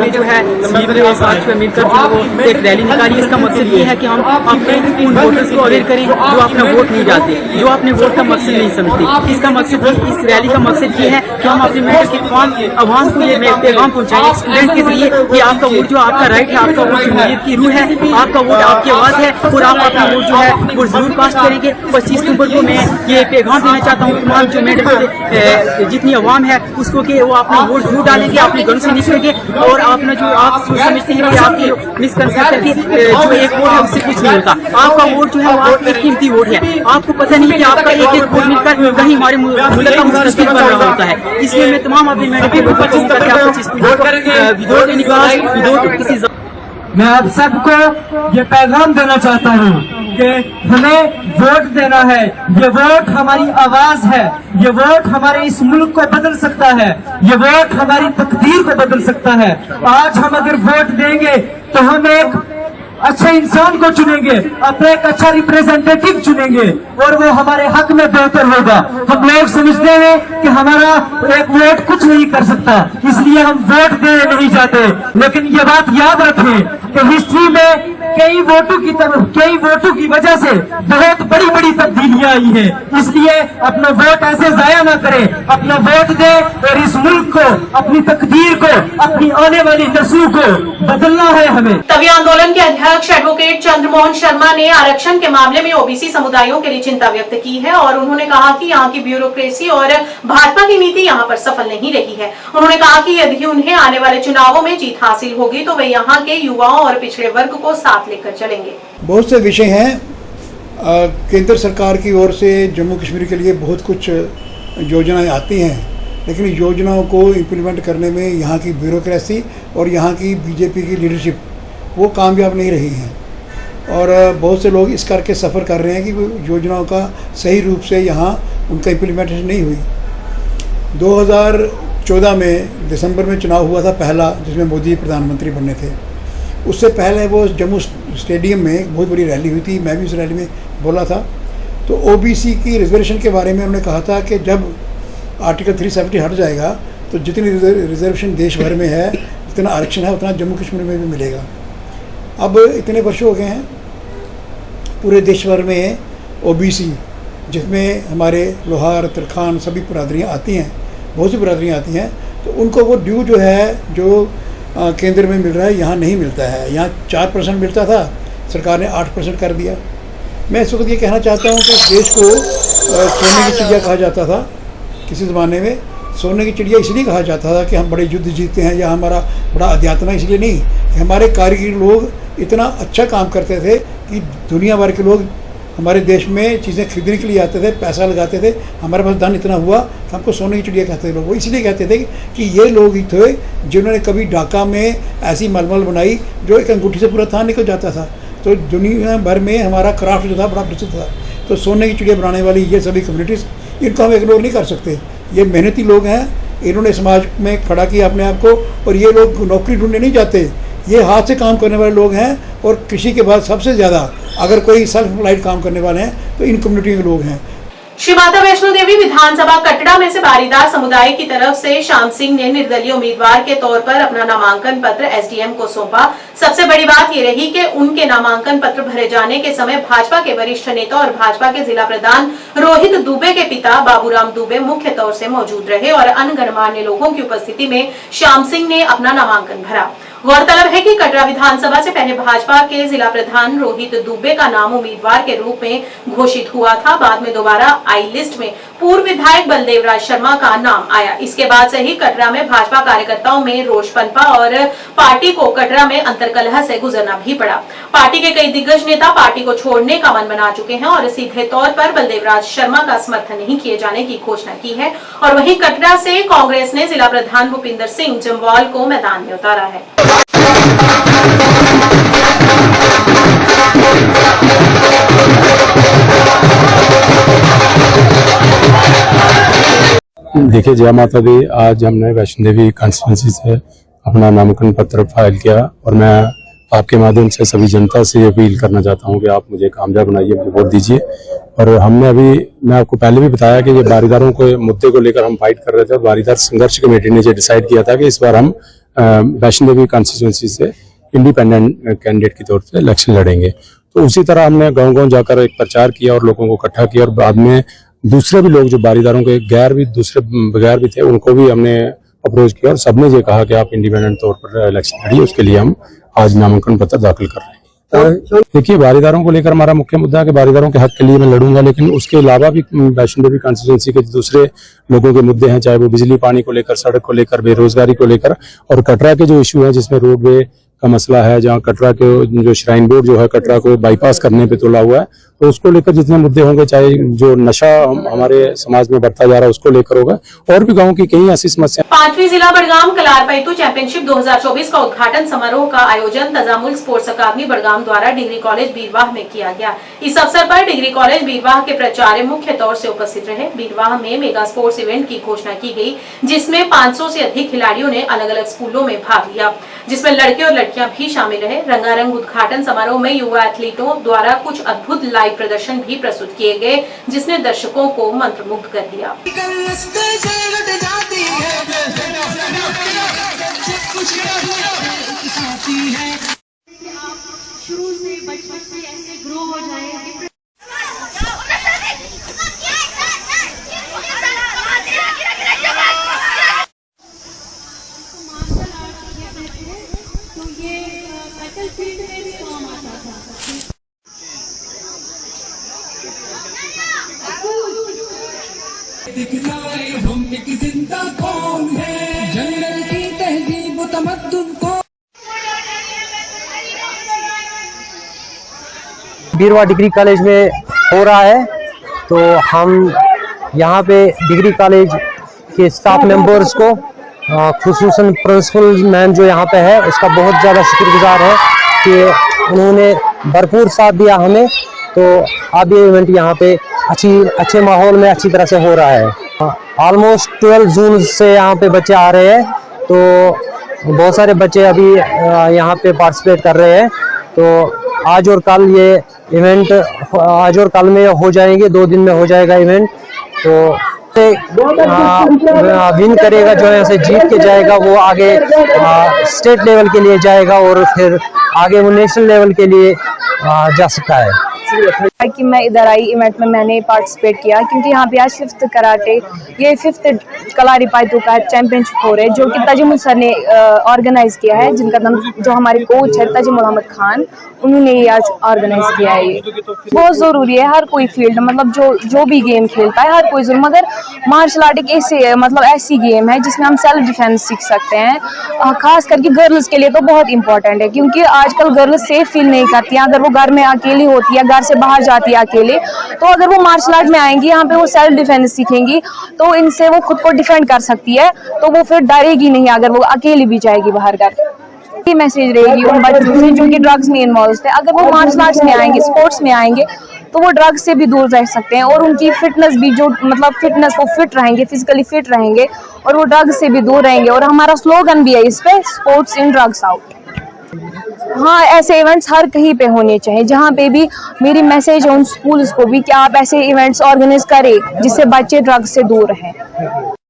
जो है साथ में मिलकर जो एक रैली निकाली। इसका मकसद ये है कि हम अपने उन वोटर्स को अवेयर करें जो अपना वोट नहीं डालते, जो अपने वोट का मकसद नहीं समझते। इसका मकसद, इस रैली का मकसद ये है कि हम अपने मेंबर के तमाम आवाम को ये पैगाम पहुंचाएं स्टूडेंट के जरिए कि आपका वोट जो आपका राइट है, आपका वोट जमहूरियत की रूह है, आपका वोट आपकी आवाज है और आप अपना वोट जो है वो जरूर कास्ट करेंगे। 25 नवंबर को मैं ये पैगाम देना चाहता हूँ तमाम जो मेंबर जितनी आवाम है उसको कि वो अपना वोट जरूर डालेंगे, अपने घर से निकलेंगे और अपना जो आप समझते हैं कि आपकी मिसकंसेप्ट है कि जो एक वोट है उससे कुछ नहीं होता। आपका वोट जो है वो आपकी कीमती वोट है। आपको पता नहीं कि आपका एक एक वोट मिलकर कहीं हमारे मुल्क का मुस्तकबिल बन रहा होता है। इसलिए मैं तमाम अपने मैं आप सबको ये पैगाम देना चाहता हूँ कि हमें वोट देना है। ये वोट हमारी आवाज है, ये वोट हमारे इस मुल्क को बदल सकता है, ये वोट हमारी तकदीर को बदल सकता है। आज हम अगर वोट देंगे तो हम एक अच्छे इंसान को चुनेंगे, अपना एक अच्छा रिप्रेजेंटेटिव चुनेंगे और वो हमारे हक में बेहतर होगा। हम लोग समझते हैं कि हमारा एक वोट कुछ नहीं कर सकता, इसलिए हम वोट देने नहीं जाते। लेकिन ये बात याद रखें कि हिस्ट्री में कई वोटों की वजह से बहुत बड़ी बड़ी तब्दीलियां आई हैं। इसलिए अपना वोट ऐसे जाया ना करें, अपना वोट दे और इस मुल्क को, अपनी तकदीर को, अपनी आने वाली नस्लों को बदलना है हमें। तभी आंदोलन के अध्यक्ष एडवोकेट चंद्रमोहन शर्मा ने आरक्षण के मामले में ओबीसी समुदायों के लिए चिंता व्यक्त की है और उन्होंने कहा कि यहाँ की ब्यूरोक्रेसी और भाजपा की नीति यहाँ पर सफल नहीं रही है। उन्होंने कहा कि यदि उन्हें आने वाले चुनावों में जीत हासिल होगी तो वे यहाँ के युवाओं और पिछड़े वर्ग को साथ लेकर चलेंगे। बहुत से विषय हैं, केंद्र सरकार की ओर से जम्मू कश्मीर के लिए बहुत कुछ योजनाएं आती हैं, लेकिन योजनाओं को इम्प्लीमेंट करने में यहाँ की ब्यूरोक्रेसी और यहाँ की बीजेपी की लीडरशिप वो कामयाब नहीं रही हैं और बहुत से लोग इस करके सफ़र कर रहे हैं कि योजनाओं का सही रूप से यहाँ उनका इम्प्लीमेंटेशन नहीं हुई। 2014 में दिसंबर में चुनाव हुआ था पहला, जिसमें मोदी प्रधानमंत्री बनने थे। उससे पहले वो जम्मू स्टेडियम में एक बहुत बड़ी रैली हुई थी, मैं भी उस रैली में बोला था। तो ओबीसी की रिजर्वेशन के बारे में हमने कहा था कि जब आर्टिकल 370 हट जाएगा तो जितनी रिजर्वेशन देश भर में है, जितना आरक्षण है उतना जम्मू कश्मीर में भी मिलेगा। अब इतने वर्ष हो गए हैं पूरे देश भर में ओबीसी जिसमें हमारे लोहार, तरखान सभी बरादरियाँ आती हैं, बहुत सी बरादरियाँ आती हैं, तो उनको वो ड्यू जो है जो केंद्र में मिल रहा है यहाँ नहीं मिलता है। यहाँ 4% मिलता था, सरकार ने 8% कर दिया। मैं इस वक्त ये कहना चाहता हूँ कि देश को सोने की चिड़िया कहा जाता था किसी ज़माने में। सोने की चिड़िया इसलिए कहा जाता था कि हम बड़े युद्ध जीतते हैं या हमारा बड़ा अध्यात्म है, इसलिए नहीं कि हमारे कारीगर लोग इतना अच्छा काम करते थे कि दुनिया भर के लोग हमारे देश में चीज़ें खरीदने के लिए आते थे, पैसा लगाते थे। हमारे पास धन इतना हुआ कि हमको सोने की चिड़िया कहते थे लोग। वो इसलिए कहते थे कि ये लोग ही थे जिन्होंने कभी ढाका में ऐसी मलमल बनाई जो एक अंगूठी से पूरा थान निकल जाता था। तो दुनिया भर में हमारा क्राफ्ट जो था बड़ा प्रसिद्ध था। तो सोने की चिड़िया बनाने वाली ये सभी कम्युनिटीज़, इनको हम इग्नोर नहीं कर सकते। ये मेहनती लोग हैं, इन्होंने समाज में खड़ा किया अपने आप को, और ये लोग नौकरी ढूंढने नहीं जाते, ये हाथ से काम करने वाले लोग हैं। और कृषि के बाद सबसे ज़्यादा अगर कोई सेल्फ एम्प्लॉयड काम करने वाले हैं तो इन कम्युनिटी के लोग हैं। श्री माता वैष्णो देवी विधानसभा कटड़ा में से बारीदार समुदाय की तरफ से श्याम सिंह ने निर्दलीय उम्मीदवार के तौर पर अपना नामांकन पत्र एसडीएम को सौंपा। सबसे बड़ी बात ये रही कि उनके नामांकन पत्र भरे जाने के समय भाजपा के वरिष्ठ नेता और भाजपा के जिला प्रधान रोहित दुबे के पिता बाबूराम दुबे मुख्य तौर से मौजूद रहे और अन्य गणमान्य लोगों की उपस्थिति में श्याम सिंह ने अपना नामांकन भरा। गौरतलब है कि कटरा विधानसभा से पहले भाजपा के जिला प्रधान रोहित दुबे का नाम उम्मीदवार के रूप में घोषित हुआ था। बाद में दोबारा आई लिस्ट में पूर्व विधायक बलदेव राज शर्मा का नाम आया। इसके बाद से ही कटरा में भाजपा कार्यकर्ताओं में रोष पनपा और पार्टी को कटरा में अंतर्कलह से गुजरना भी पड़ा। पार्टी के कई दिग्गज नेता पार्टी को छोड़ने का मन बना चुके हैं और सीधे तौर पर बलदेव राज शर्मा का समर्थन नहीं किए जाने की घोषणा की है। और वहीं कटरा से कांग्रेस ने जिला प्रधान भूपिंदर सिंह जम्वाल को मैदान में उतारा है। देखिए, जय माता दी। आज हमने वैष्णो देवी कॉन्स्टिट्यूंसी से अपना नामांकन पत्र फाइल किया और मैं आपके माध्यम से सभी जनता से अपील करना चाहता हूं कि आप मुझे कामयाब बनाइए, मुझे वोट दीजिए। और हमने मैं आपको पहले भी बताया कि ये बारीदारों के मुद्दे को लेकर हम फाइट कर रहे थे और बारीदार संघर्ष कमेटी ने ये डिसाइड किया था कि इस बार हम वैष्णो देवी कॉन्स्टिट्यूंसी से इंडिपेंडेंट कैंडिडेट के तौर पर इलेक्शन लड़ेंगे। तो उसी तरह हमने गाँव-गाँव जाकर एक प्रचार किया और लोगों को इकट्ठा किया और बाद में दूसरे भी लोग जो बारीदारों के दूसरे बगैर भी थे उनको भी हमने अप्रोच किया और सबने ये कहा कि आप इंडिपेंडेंट तौर पर इलेक्शन लड़िए। उसके लिए हम आज नामांकन पत्र दाखिल कर रहे हैं। देखिए, बारीदारों को लेकर हमारा मुख्य मुद्दा है कि बारीदारों के हक के लिए मैं लड़ूंगा, लेकिन उसके अलावा भी वैष्णो देवी कॉन्स्टिट्यूंसी के दूसरे लोगों के मुद्दे हैं, चाहे वो बिजली पानी को लेकर, सड़क को लेकर, बेरोजगारी को लेकर और कटरा के जो इशू है जिसमें रोडवे का मसला है, जहाँ कटरा के जो श्राइन बोर्ड जो है कटरा को बाईपास करने पे तुला हुआ है, तो उसको लेकर जितने मुद्दे होंगे, चाहे जो नशा हमारे समाज में बढ़ता जा रहा है उसको लेकर होगा और भी गाँव की कई ऐसी समस्या। 5वीं जिला बड़गाम कलार पैतू चैंपियनशिप 2024 का उद्घाटन समारोह का आयोजन तजामुल स्पोर्ट्स अकादमी बड़गाम द्वारा डिग्री कॉलेज बीरवाह में किया गया। इस अवसर पर डिग्री कॉलेज बीरवाह के प्राचार्य मुख्य तौर से उपस्थित रहे। बीरवाह में मेगा स्पोर्ट्स इवेंट की घोषणा की गई, जिसमें 500 से अधिक खिलाड़ियों ने अलग अलग स्कूलों में भाग लिया, जिसमें लड़के और लड़कियां भी शामिल रहे। रंगारंग उद्घाटन समारोह में युवा एथलीटों द्वारा कुछ अद्भुत लाइव प्रदर्शन भी प्रस्तुत किए गए, जिसने दर्शकों को मंत्रमुग्ध कर दिया। शुरू से बचपन से ऐसे ग्रो हो जाए। तो ये बैटलफील्ड में भी काम आता था। हम एक जिंदा कौन है, जंगल की तहजीब तमद्दुन को। बीरवाह डिग्री कॉलेज में हो रहा है, तो हम यहाँ पे डिग्री कॉलेज के स्टाफ मेंबर्स को खुसूसन प्रिंसिपल मैम जो यहाँ पे है उसका बहुत ज़्यादा शुक्रगुजार है कि उन्होंने भरपूर साथ दिया हमें। तो अब ये इवेंट यहाँ पे अच्छे माहौल में अच्छी तरह से हो रहा है। ऑलमोस्ट 12 जून से यहाँ पे बच्चे आ रहे हैं, तो बहुत सारे बच्चे अभी यहाँ पे पार्टिसिपेट कर रहे हैं। तो आज और कल ये इवेंट आज और कल में हो जाएंगे, 2 दिन में हो जाएगा इवेंट। तो विन करेगा जो है ऐसे जीत के जाएगा, वो आगे स्टेट लेवल के लिए जाएगा और फिर आगे वो नेशनल लेवल के लिए जा सकता है। कि मैं इधर आई इवेंट में मैंने पार्टिसिपेट किया क्योंकि यहाँ पे आज 5th कराटे ये 5th कलारी पाइतू का चैंपियनशिप हो रहे जो कि तजिमुल सर ने ऑर्गेनाइज किया है, जिनका नाम जो हमारे कोच है तजिमुल अहमद खान, उन्होंने ये आज ऑर्गेनाइज किया है। ये बहुत ज़रूरी है हर कोई फील्ड मतलब जो भी गेम खेलता है हर कोई जरूर, मगर मार्शल आर्ट एक ऐसी गेम है जिसमें हम सेल्फ डिफेंस सीख सकते हैं, खास करके गर्ल्स के लिए तो बहुत इंपॉर्टेंट है क्योंकि आजकल गर्ल्स सेफ फील नहीं करती हैं। अगर वो घर में अकेली होती है, घर से बाहर जाती है अकेले, तो अगर वो मार्शल आर्ट में आएंगी यहाँ पे वो सेल्फ डिफेंस सीखेंगी तो इनसे वो खुद को डिफेंड कर सकती है, तो वो फिर डरेगी नहीं अगर वो अकेली भी जाएगी बाहर घर। ये मैसेज रहेगी उन बच्चों से जो कि ड्रग्स में इन्वॉल्व थे, अगर वो मार्शल आर्ट्स में आएंगे, स्पोर्ट्स में आएंगे तो वो ड्रग्स से भी दूर रह सकते हैं और उनकी फिटनेस भी जो मतलब फिटनेस वो फिट रहेंगे, फिजिकली फिट रहेंगे और वो ड्रग्स से भी दूर रहेंगे। और हमारा स्लोगन भी है इस पे, स्पोर्ट्स इन ड्रग्स आउट। हाँ, ऐसे इवेंट्स हर कहीं पे होने चाहिए, जहाँ पे भी मेरी मैसेज है उन स्कूल्स को भी कि आप ऐसे इवेंट्स ऑर्गेनाइज करें जिससे बच्चे ड्रग्स से दूर रहें।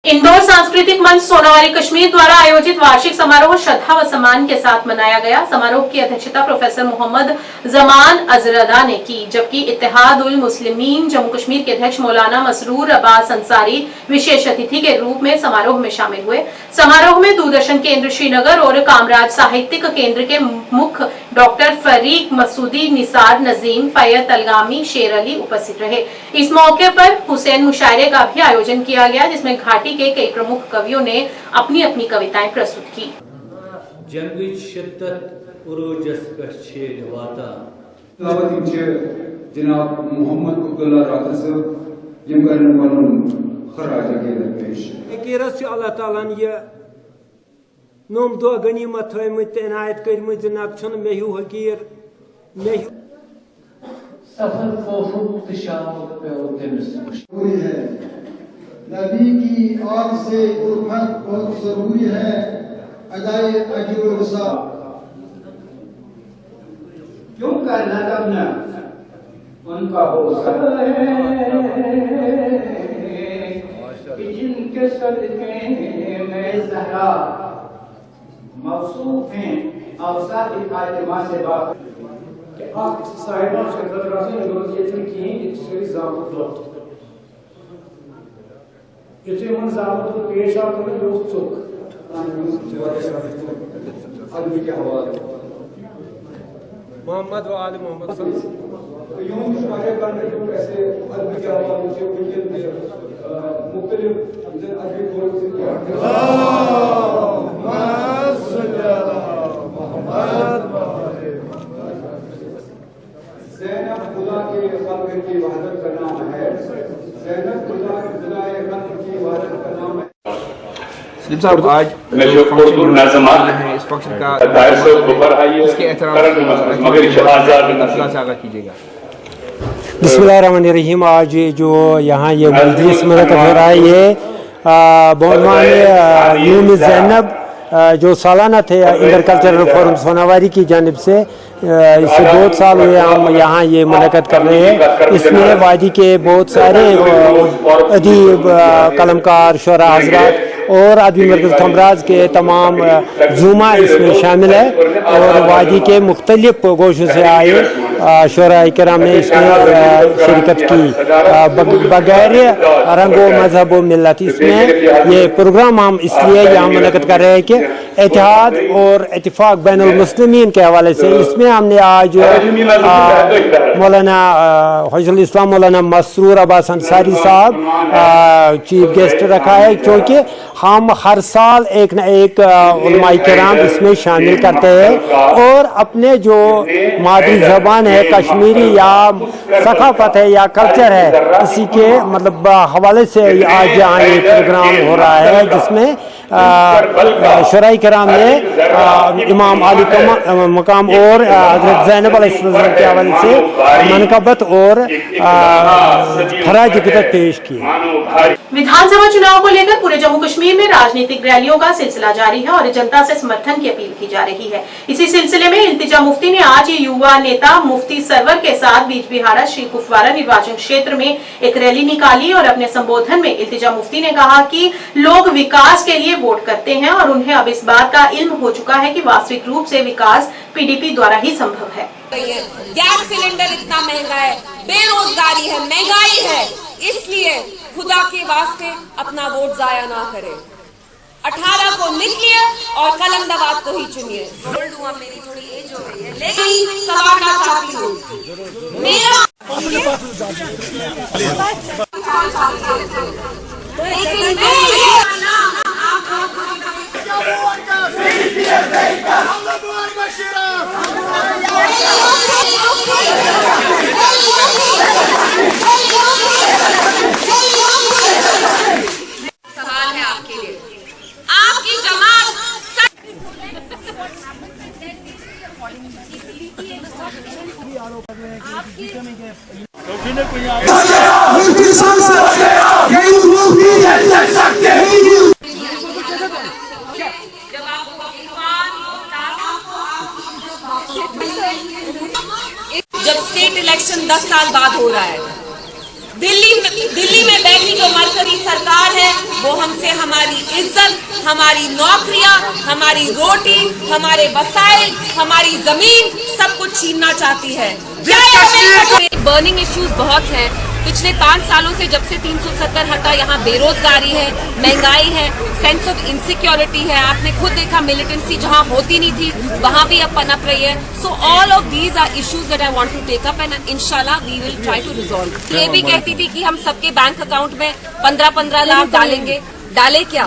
इंदौर सांस्कृतिक मंच सोनावारी कश्मीर द्वारा आयोजित वार्षिक समारोह श्रद्धा व सम्मान के साथ मनाया गया। समारोह की अध्यक्षता प्रोफेसर मोहम्मद जमान अजरदा ने की, जबकि इत्तेहाद उल मुस्लिमीन जम्मू कश्मीर के अध्यक्ष मौलाना मसरूर अब्बास अंसारी विशेष अतिथि के रूप में समारोह में शामिल हुए। समारोह में दूरदर्शन केंद्र श्रीनगर और कामराज साहित्यिक केंद्र के मुख्य डॉक्टर फरीक मसूदी, निसार नजीम, फैयद अलगामी, शेर अली उपस्थित रहे। इस मौके पर हुसैन मुशायरे का भी आयोजन किया गया, जिसमें घाटी के कई प्रमुख कवियों ने अपनी अपनी कविताएं प्रस्तुत की। जनाब मोहम्मद अब्दुल्ला रातर साहब यम करन पनुन खराज के पेश अकीरत अल्लाह ताला ने नोम दो गनीमत थमत इनायत करमत जनाब छन मे हु हकीर मे सफर खौफ शाम पे उतरस पूरी है। नबी की आग से उल्फत बहुत जरूरी है, अदाए अजर व हिसाब क्यों करना करना उनका हो जिनके सदके में ज़हरा मौसूफ हैं अवसात फातिमा से बात कि आप साहिबा शरत राज़ी नेगोशिएशन की इससे ज़ाबत लो इसे मन ज़ाबत को पेश आ कर जो सुख अदबी के हवाले मोहम्मद व आले मोहम्मद यूं शुमारे करने जो कैसे अदबी के हवाले से उनके मुख्तलिफ अदबी फोरम से ज़ैनब खुदा के क़ल्ब की वहदत का नाम है, ज़ैनब खुदाए क़ल्ब की वहदत का नाम है। साहब आज जो इस फंक्शन का इसके एहतराम से आगाह कीजिएगा। बिस्मिल्लाहिर्रहमानिर्रहीम। आज जो यहाँ ये मजलिस मुनक़्क़द हो रहा है ये बौनवान यूनुस ज़ैनब जो सालाना थे इंटर कल्चरल फोरम सोनावारी की जानिब से, इससे बहुत साल हुए हम यहाँ ये मुनक़्क़द कर रहे हैं। इसमें वादी के बहुत सारे अदीब, कलमकार, शुरा हज़रात और अदबी मरकज़ कमराज के तमाम जुमा इसमें शामिल है और वादी के मुख्तलिफ गोशों से आए शुरा इकराम ने इसमें शिरकत की बगैर रंग व मजहब व मिलत। इसमें ये प्रोग्राम हम इसलिए यहाँ मुनक़्क़द कर रहे हैं कि इत्तेहाद और इत्तिफ़ाक़ बैनुल मुस्लिमीन के हवाले से इसमें हमने आज मौलाना हज़रत इस्लाम मौलाना मसरूर अब्बास अंसारी साहब चीफ गेस्ट रखा है, क्योंकि हम हर साल एक न एक उलमाए किराम इसमें शामिल करते हैं और अपने जो मादरी ज़बान है कश्मीरी या सकाफत है या कल्चर है इसी के मतलब हवाले से आज यहाँ ये प्रोग्राम हो रहा है, जिसमें शुराई किराम ने इमाम आली मकाम और हज़रत ज़ैनब अलैहिस्सलाम के हवाले से मनक़बत और खराज इक़दत पेश की। विधानसभा चुनाव को लेकर पूरे जम्मू कश्मीर में राजनीतिक रैलियों का सिलसिला जारी है और जनता से समर्थन की अपील की जा रही है। इसी सिलसिले में इल्तिजा मुफ्ती ने आज युवा नेता मुफ्ती सरवर के साथ बीजबिहाड़ा श्री कुफवारा निर्वाचन क्षेत्र में एक रैली निकाली और अपने संबोधन में इल्तिजा मुफ्ती ने कहा कि लोग विकास के लिए वोट करते हैं और उन्हें अब इस बात का इल्म हो चुका है कि वास्तविक रूप से विकास पीडीपी द्वारा ही संभव है। गैस सिलेंडर इतना महंगा है, बेरोजगारी है, महंगाई है, इसलिए खुदा के वास्ते अपना वोट जाया ना करें। 18 को निकलिए और कलम दवात को ही चुनिए। मेरी थोड़ी एज हो गई है लेकिन सवारना चाहती हूँ। मेरा सवाल है आपके लिए, आपकी जमात जब स्टेट इलेक्शन 10 साल बाद हो रहा है, दिल्ली में बैठी जो मरकजी सरकार है वो हमसे हमारी इज्जत, हमारी नौकरियां, हमारी रोटी, हमारे वसाइल, हमारी जमीन सब कुछ छीनना चाहती है। बर्निंग इश्यूज बहुत हैं। पिछले 5 सालों से जब से 370 हटा, यहाँ बेरोजगारी है, महंगाई है, सेंस ऑफ इनसिक्योरिटी है। आपने खुद देखा मिलिटेंसी जहाँ होती नहीं थी वहाँ भी अब पनप रही है। So all of these are issues that I want to take up and इंशाल्लाह we will try to resolve. ये भी कहती थी कि हम सबके बैंक अकाउंट में 15-15 लाख डालेंगे, डाले क्या?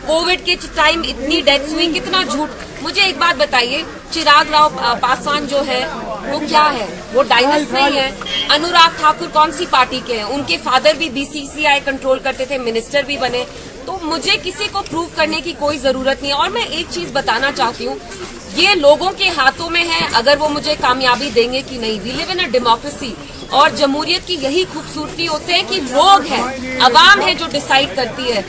कोविड के टाइम इतनी डेथ्स हुई, कितना झूठ। मुझे एक बात बताइए, चिराग राव पासवान जो है वो क्या है? वो डायनेस्ट नहीं है। अनुराग ठाकुर कौन सी पार्टी के हैं? उनके फादर भी बीसीसीआई कंट्रोल करते थे, मिनिस्टर भी बने। तो मुझे किसी को प्रूव करने की कोई जरूरत नहीं है। और मैं एक चीज बताना चाहती हूँ, ये लोगों के हाथों में है अगर वो मुझे कामयाबी देंगे कि नहीं। We live in a democracy और जमहूरियत की यही खूबसूरती होते हैं कि लोग हैं, अवाम है जो डिसाइड करती है।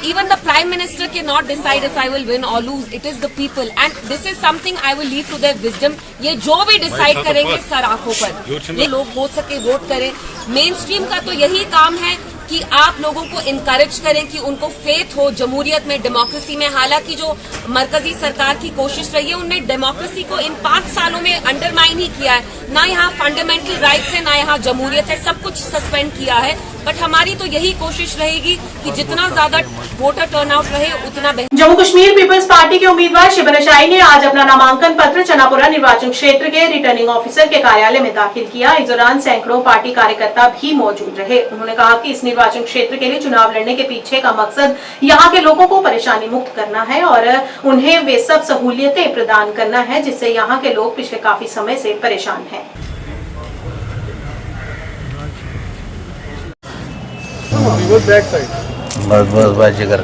इवन द प्राइम मिनिस्टर के not decide if I will win और lose, it is the people and this is something I will leave to their wisdom. ये जो भी डिसाइड करेंगे सर आंखों पर, ये लोग हो सके वोट करें। मेन स्ट्रीम का तो यही काम है कि आप लोगों को इनकरेज करें कि उनको फेथ हो जमहूरियत में, डेमोक्रेसी में। हालांकि जो मरकजी सरकार की कोशिश रही है उनने डेमोक्रेसी को इन 5 सालों में अंडरमाइन ही किया है। ना यहाँ फंडामेंटल राइट्स है, ना यहाँ जमहूरियत है, सब कुछ सस्पेंड किया है। बट हमारी तो यही कोशिश रहेगी कि जितना ज्यादा वोटर टर्नआउट रहे उतना बेहतर। जम्मू कश्मीर पीपल्स पार्टी के उम्मीदवार शिबन शाही ने आज अपना नामांकन पत्र चनापुरा निर्वाचन क्षेत्र के रिटर्निंग ऑफिसर के कार्यालय में दाखिल किया। इस दौरान सैकड़ों पार्टी कार्यकर्ता भी मौजूद रहे। उन्होंने कहा कि इस निर्वाचन क्षेत्र के लिए चुनाव लड़ने के पीछे का मकसद यहाँ के लोगों को परेशानी मुक्त करना है और उन्हें वे सब सहूलियतें प्रदान करना है जिससे यहाँ के लोग पिछले काफी समय से परेशान हैं। बस जिगर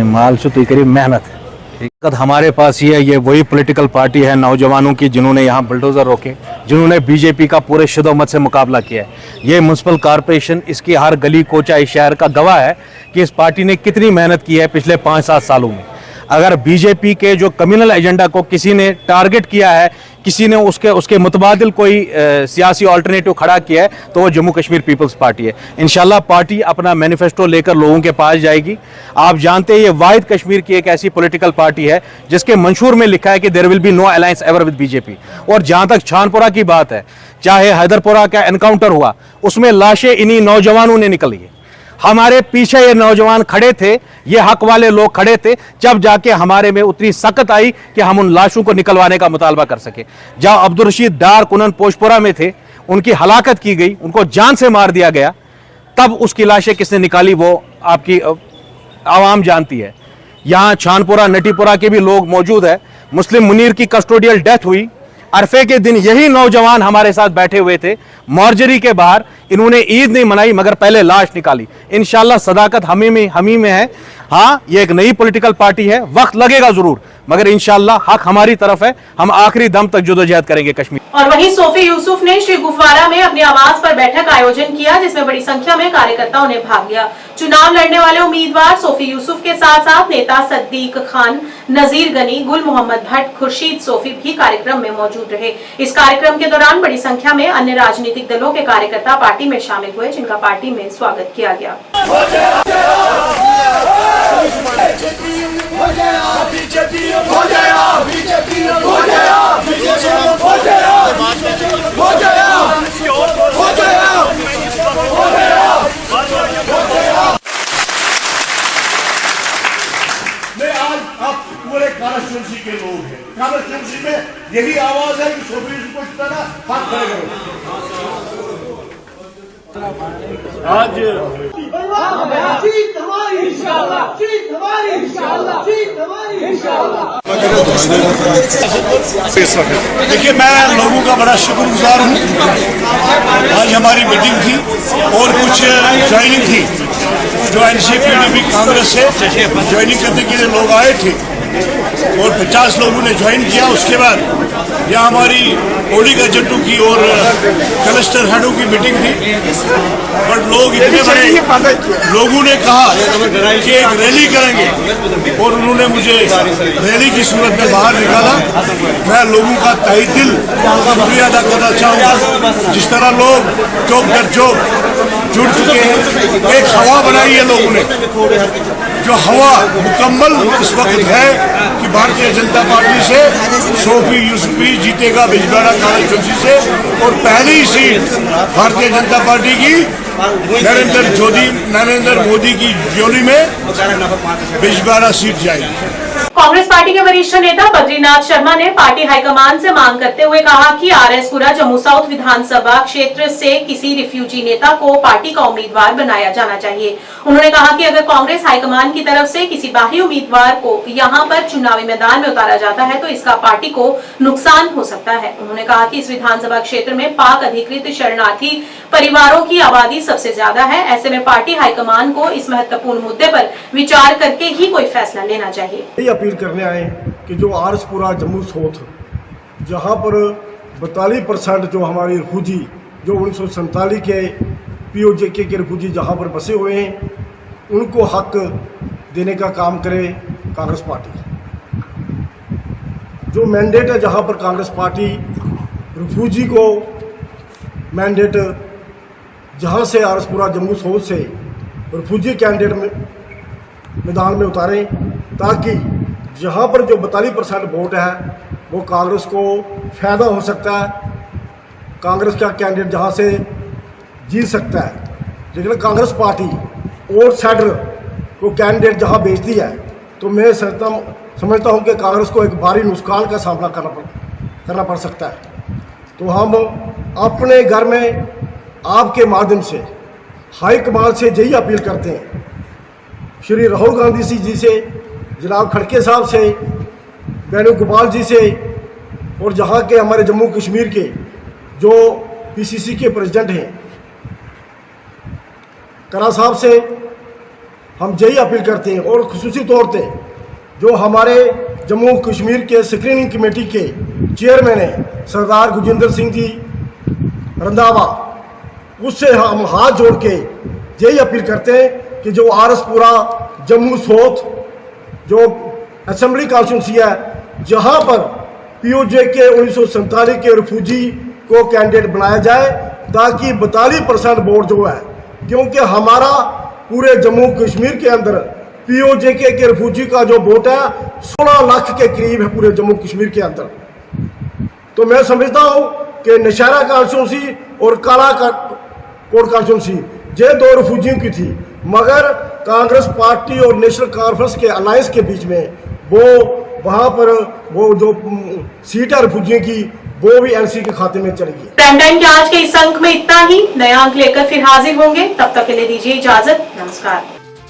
माल छो तो करी मेहनत हमारे पास ये वही पॉलिटिकल पार्टी है नौजवानों की जिन्होंने यहाँ बुलडोजर रोके, जिन्होंने बीजेपी का पूरे शुद्धमत से मुकाबला किया है। ये म्युनिसिपल कॉरपोरेशन इसकी हर गली कोचा इस शहर का गवाह है कि इस पार्टी ने कितनी मेहनत की है पिछले 5-7 सालों में। अगर बीजेपी के जो कम्युनल एजेंडा को किसी ने टारगेट किया है, किसी ने उसके मुतबादिल कोई सियासी अल्टरनेटिव खड़ा किया है तो वो जम्मू कश्मीर पीपल्स पार्टी है। इंशाल्लाह पार्टी अपना मैनिफेस्टो लेकर लोगों के पास जाएगी। आप जानते हैं ये वाहिद कश्मीर की एक ऐसी पॉलिटिकल पार्टी है जिसके मंशूर में लिखा है कि there will be no alliance ever with BJP. और जहां तक छानपुरा की बात है, चाहे हैदरपुरा का एनकाउंटर हुआ उसमें लाशें इन्हीं नौजवानों ने निकली है। हमारे पीछे ये नौजवान खड़े थे, ये हक वाले लोग खड़े थे, जब जाके हमारे में उतनी सकत आई कि हम उन लाशों को निकलवाने का मुतालबा कर सके। जब अब्दुल रशीद डार कुनन पोशपुरा में थे, उनकी हलाकत की गई, उनको जान से मार दिया गया, तब उसकी लाशें किसने निकाली वो आपकी आवाम जानती है। यहाँ छानपुरा नटीपुरा के भी लोग मौजूद है। मुस्लिम मुनीर की कस्टोडियल डेथ हुई, अरफे के दिन यही नौजवान हमारे साथ बैठे हुए थे मॉर्जरी के बाहर। इन्होंने ईद नहीं मनाई मगर पहले लाश निकाली। इंशाल्लाह सदाकत हमी में है। हाँ, ये एक नई पॉलिटिकल पार्टी है, वक्त लगेगा जरूर मगर इंशाल्लाह हक हमारी तरफ है। हम आखिरी दम तक जदोजहद करेंगे कश्मीर। और वहीं सोफी यूसुफ ने श्री गुफवारा में अपने आवास पर बैठक आयोजन किया, जिसमें बड़ी संख्या में कार्यकर्ताओं ने भाग लिया। चुनाव लड़ने वाले उम्मीदवार सोफी यूसुफ के साथ साथ नेता सद्दीक खान, नजीर गनी, गुल मोहम्मद भट्ट, खुर्शीद सोफी भी कार्यक्रम में मौजूद रहे। इस कार्यक्रम के दौरान बड़ी संख्या में अन्य राजनीतिक दलों के कार्यकर्ता पार्टी में शामिल हुए, जिनका पार्टी में स्वागत किया गया। पूरे कांस्टिट्यूंसी के लोग हैं, कांस्टिट्यूंसी में यही आवाज है कि सोफी को जिताना, हाथ खड़े करो। आज जीत हमारी इंशाल्लाह, जीत हमारी इंशाल्लाह, जीत हमारी इंशाल्लाह। देखिए, मैं लोगों का बड़ा शुक्रगुजार हूँ। आज हमारी मीटिंग थी और कुछ ज्वाइनिंग थी, जो एनसीपी कांग्रेस से ज्वाइनिंग करने के लिए लोग आए थे और 50 लोगों ने ज्वाइन किया। उसके बाद यहाँ हमारी पोलिंग एजेंटों की और क्लस्टर हेडों की मीटिंग थी, बट लोग इतने बड़े लोगों ने कहा कि एक रैली करेंगे और उन्होंने मुझे रैली की सूरत में बाहर निकाला। मैं लोगों का तहे दिल शुक्रिया अदा करना चाहूँगा। जिस तरह लोग चौक दर चौक जुड़ चुके हैं, एक हवा बनाई है लोगों ने, जो हवा मुकम्मल इस वक्त है कि भारतीय जनता पार्टी से सोफी यूसुफी जीतेगा बिजबाड़ा कांस्टिट्यूंसी से, और पहली सीट भारतीय जनता पार्टी की नरेंद्र मोदी की जोली में बिजबाड़ा सीट जाएगी। कांग्रेस पार्टी के वरिष्ठ नेता बद्रीनाथ शर्मा ने पार्टी हाईकमान से मांग करते हुए कहा कि आरएसपुरा जम्मू साउथ विधानसभा क्षेत्र से किसी रिफ्यूजी नेता को पार्टी का उम्मीदवार बनाया जाना चाहिए। उन्होंने कहा कि अगर कांग्रेस हाईकमान की तरफ से किसी बाहरी उम्मीदवार को यहां पर चुनावी मैदान में उतारा जाता है तो इसका पार्टी को नुकसान हो सकता है। उन्होंने कहा कि इस विधानसभा क्षेत्र में पाक अधिकृत शरणार्थी परिवारों की आबादी सबसे ज्यादा है। ऐसे में पार्टी हाईकमान को इस महत्वपूर्ण मुद्दे पर विचार करके ही कोई फैसला लेना चाहिए। अपील करने आए कि जो आरएसपुरा जम्मू साउथ, जहां पर 42% जो हमारी रिफ्यूजी जो 1947 के पीओजेके के रिफ्यूजी जहां पर बसे हुए हैं, उनको हक देने का काम करे कांग्रेस पार्टी। जो मैंडेट है, जहां पर कांग्रेस पार्टी रिफ्यूजी को मैंडेट, जहां से आरएसपुरा जम्मू साउथ से रिफ्यूजी कैंडिडेट मैदान में उतारें, ताकि जहां पर जो 42% वोट है वो कांग्रेस को फायदा हो सकता है, कांग्रेस का कैंडिडेट जहां से जीत सकता है। लेकिन कांग्रेस पार्टी और साइडर को कैंडिडेट जहां भेजती है तो मैं समझता हूं कि कांग्रेस को एक भारी नुकसान का सामना करना पड़ सकता है। तो हम अपने घर में आपके माध्यम से हाईकमान से यही अपील करते हैं, श्री राहुल गांधी जी से, जनाब खड़के साहब से, वेणुगोपाल जी से, और जहां के हमारे जम्मू कश्मीर के जो पीसीसी के प्रेसिडेंट हैं करा साहब से हम यही अपील करते हैं। और खुसूसी तौर पे जो हमारे जम्मू कश्मीर के स्क्रीनिंग कमेटी के चेयरमैन हैं सरदार गुरजिंदर सिंह जी रंधावा, उससे हम हाथ जोड़ के यही अपील करते हैं कि जो आरएसपुरा जम्मू साउथ जो असेंबली कॉन्स्टिट्यूंसी है, जहां पर पीओजेके 1947 के रिफ्यूजी को कैंडिडेट बनाया जाए, ताकि 42% वोट जो है, क्योंकि हमारा पूरे जम्मू कश्मीर के अंदर पीओजेके के रिफ्यूजी का जो वोट है 16 लाख के करीब है पूरे जम्मू कश्मीर के अंदर। तो मैं समझता हूं कि नौशहरा कॉन्स्टिट्यूंसी और काला कोट कॉन्स्टिट्यूंसी ये दो रिफ्यूजियों की थी, मगर कांग्रेस पार्टी और नेशनल कॉन्फ्रेंस के अलायंस के बीच में वो वहां पर वो जो सीट है रिफ्यूजियों की वो भी एनसी के खाते में चली गई। प्राइम टाइम के आज के इस अंक में इतना ही। नया अंक लेकर फिर हाजिर होंगे, तब तक के लिए दीजिए इजाजत। नमस्कार।